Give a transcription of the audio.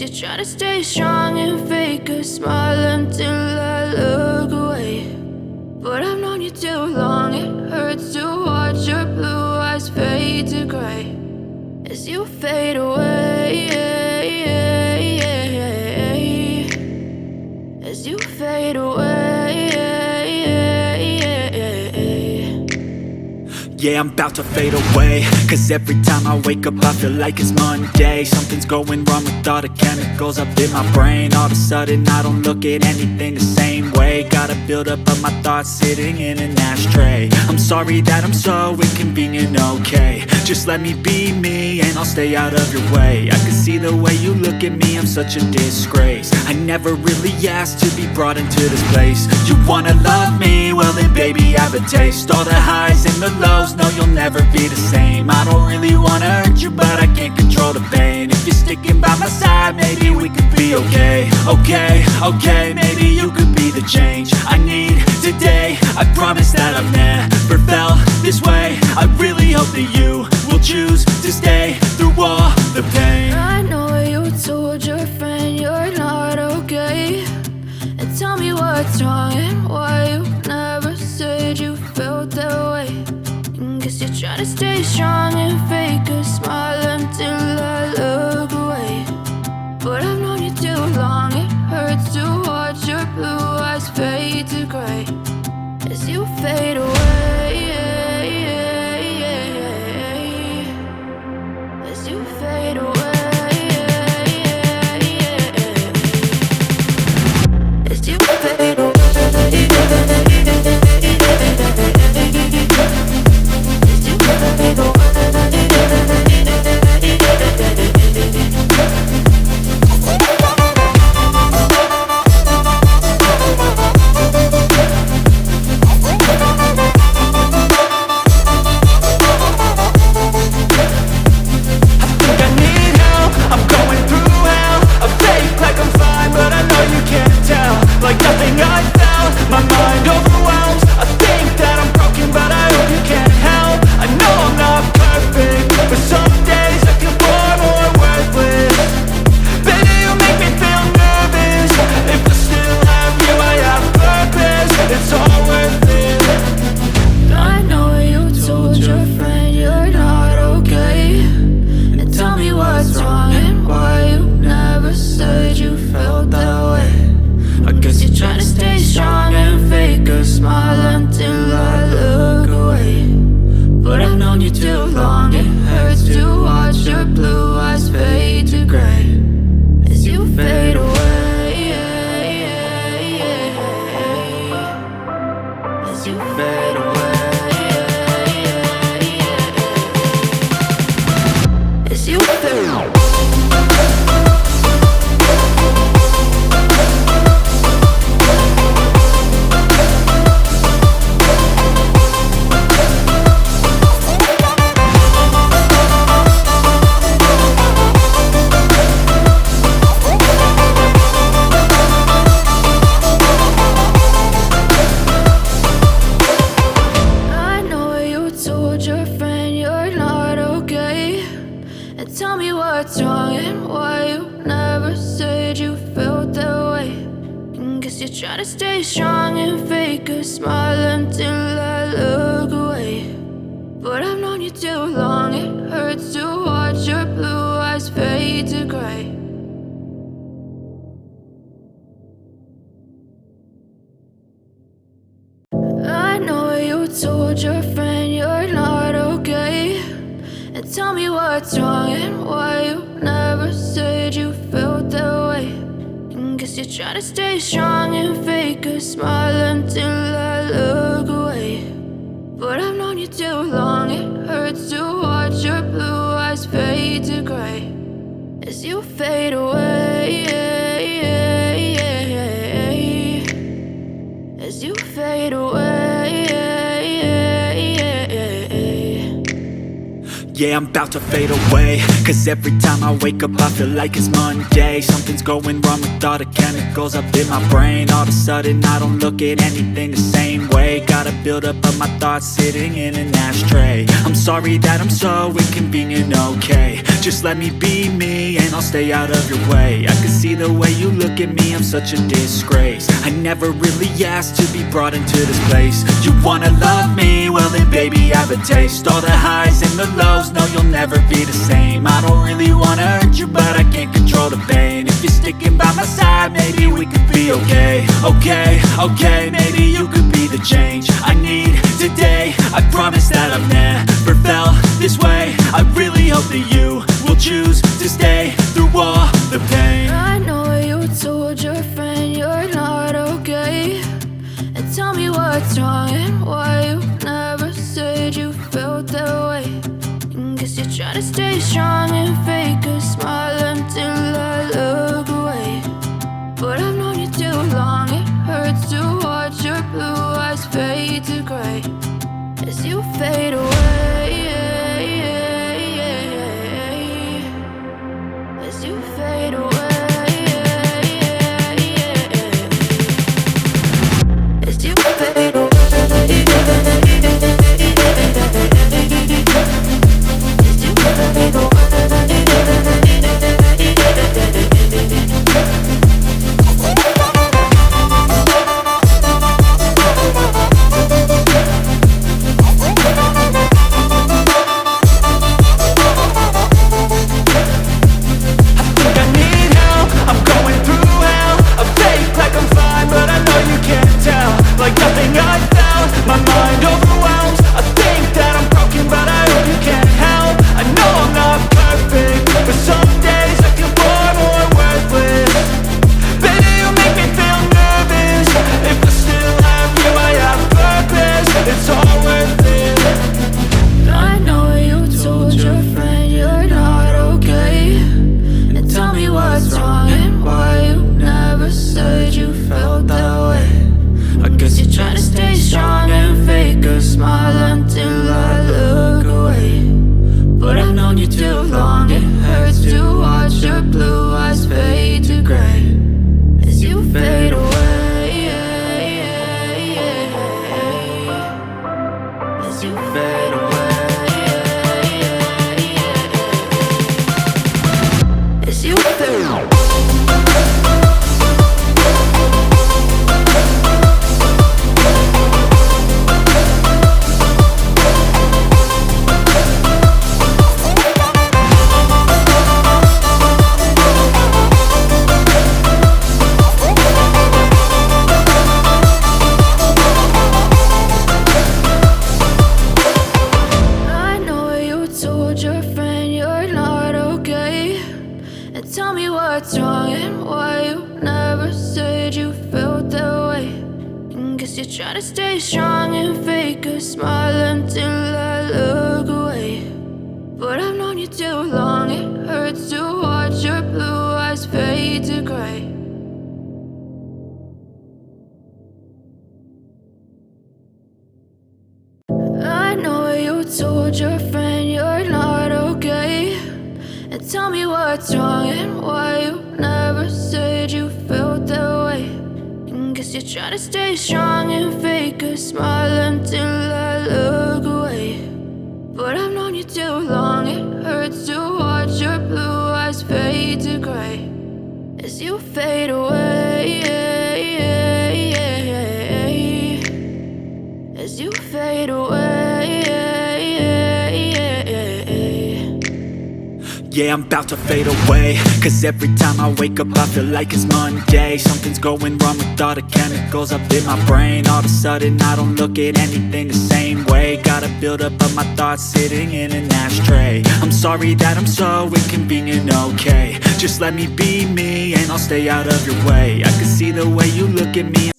you try to stay strong and fake a smile until I look away. But I've known you too long, it hurts to watch your blue eyes fade to gray as you fade away, as you fade away. Yeah, I'm about to fade away, cause every time I wake up I feel like it's Monday. Something's going wrong with all the chemicals up in my brain. All of a sudden I don't look at anything the same way. Got a buildup of my thoughts sitting in an ashtray. I'm sorry that I'm so inconvenient, okay. Just let me be me and I'll stay out of your way. I can see the way you look at me, I'm such a disgrace. I never really asked to be brought into this place. You wanna love me? Well then baby I have a taste. All the highs and the lows, no you'll never be the same. I don't really wanna hurt you but I can't control the pain. If you're sticking by my side maybe we could be okay. Okay, maybe you could be the change I need today. I promise that I've never felt this way. I really hope that you will choose to stay through all the pain. I know you told your friend you're not okay, and tell me what's wrong and why you never said you felt that way. And guess you try to stay strong and fake a smile until I look away. But I've known you too long, it hurts to watch your blue eyes fade to gray as you fade away, as you fade away, as you fade away. Like nothing I felt, my mind overwhelms. I think that I'm broken but I hope you can't help. I know I'm not perfect, but some days I feel far more worthless. Baby, you make me feel nervous. If I still have you, I have purpose. It's all worth it. I know you told your friend you're not okay, and tell me what's wrong and why you never said you felt that way. I guess you're trying to stay strong and fake a smile until I look away. But I've known you too long, it hurts to watch your blue eyes fade to gray as you fade away, as you fade away, as you fade away. Tell me what's wrong and why you never said you felt that way. And guess you try to stay strong and fake a smile until I look away. But I've known you too long, it hurts to watch your blue eyes fade to gray. I know you told your friend you're not okay, and tell me what's wrong and why you never said you felt that way. And guess you try to stay strong and fake a smile until I look away. But I've known you too long, it hurts to watch your blue eyes fade to gray as you fade away, as you fade away. Yeah, I'm about to fade away, cause every time I wake up I feel like it's Monday. Something's going wrong with all the chemicals up in my brain. All of a sudden I don't look at anything the same way. Got a buildup of my thoughts sitting in an ashtray. I'm sorry that I'm so inconvenient, okay. Just let me be me and I'll stay out of your way. I can see the way you look at me, I'm such a disgrace. I never really asked to be brought into this place. You wanna love me? Well then baby I have a taste. All the highs and the lows, no you'll never be the same. I don't really wanna hurt you but I can't control the pain. If you're sticking by my side maybe we could be okay. Okay, maybe you could be the change I need today. I promise that I've never felt this way. I really hope that you will choose to stay through all the pain. I know you told your friend you're not okay, and tell me what's wrong and why you never said you felt that way. Guess you're trying to stay strong and fake a smile until I look away. But I've known you too long, it hurts to watch your blue eyes fade to gray as you fade away. As you fade away. As you fade away. Told your friend you're not okay, and tell me what's wrong and why you never said you felt that way. Guess you're trying to stay strong and fake a smile until I look away. But I've known you too long, it hurts to watch your blue eyes fade to gray as you fade away. As you fade away. Yeah, I'm about to fade away, cause every time I wake up I feel like it's Monday. Something's going wrong with all the chemicals up in my brain. All of a sudden I don't look at anything the same way. Got a buildup of my thoughts sitting in an ashtray. I'm sorry that I'm so inconvenient, okay. Just let me be me and I'll stay out of your way. I can see the way you look at me.